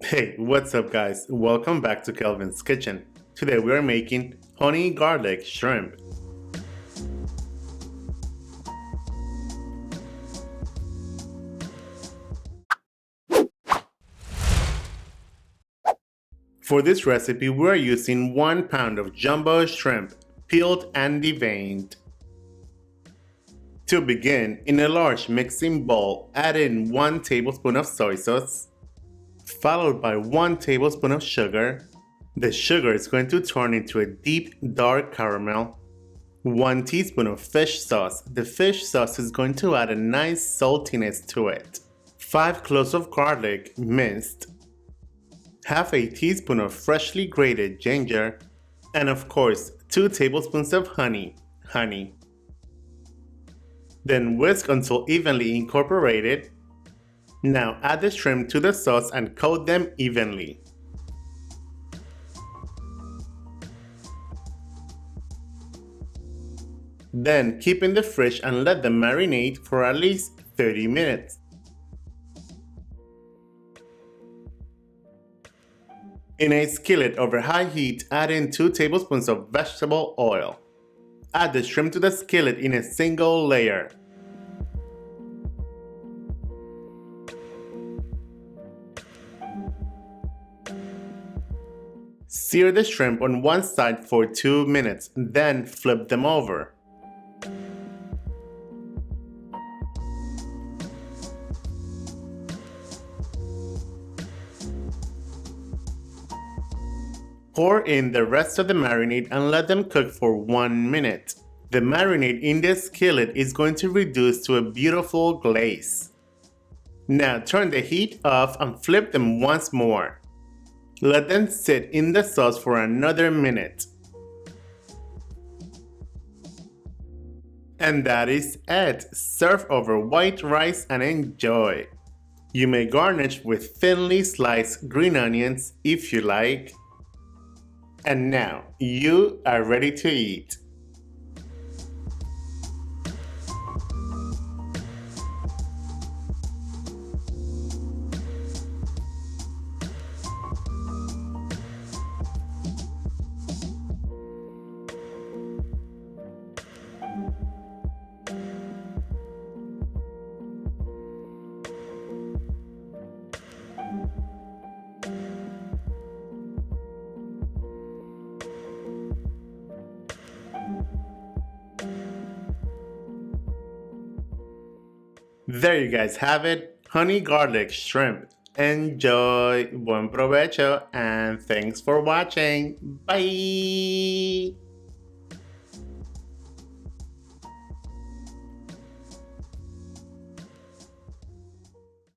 Hey, what's up guys? Welcome back to Kelvin's Kitchen. Today we are making honey garlic shrimp. For this recipe we are using 1 pound of jumbo shrimp, peeled and deveined. To begin, in a large mixing bowl, add in 1 tablespoon of soy sauce, followed by 1 tablespoon of sugar. The sugar is going to turn into a deep dark caramel. 1 teaspoon of fish sauce. The fish sauce is going to add a nice saltiness to it. 5 cloves of garlic minced. Half a teaspoon of freshly grated ginger. And of course, 2 tablespoons of honey. Then whisk until evenly incorporated. Now add the shrimp to the sauce and coat them evenly. Then keep in the fridge and let them marinate for at least 30 minutes. In a skillet over high heat, add in 2 tablespoons of vegetable oil. Add the shrimp to the skillet in a single layer. Sear the shrimp on one side for 2 minutes, then flip them over. Pour in the rest of the marinade and let them cook for 1 minute. The marinade in the skillet is going to reduce to a beautiful glaze. Now turn the heat off and flip them once more. Let them sit in the sauce for another minute. And that is it. Serve over white rice and enjoy. You may garnish with thinly sliced green onions if you like. And now, you are ready to eat. There you guys have it, honey garlic shrimp. Enjoy, buen provecho, and thanks for watching. Bye!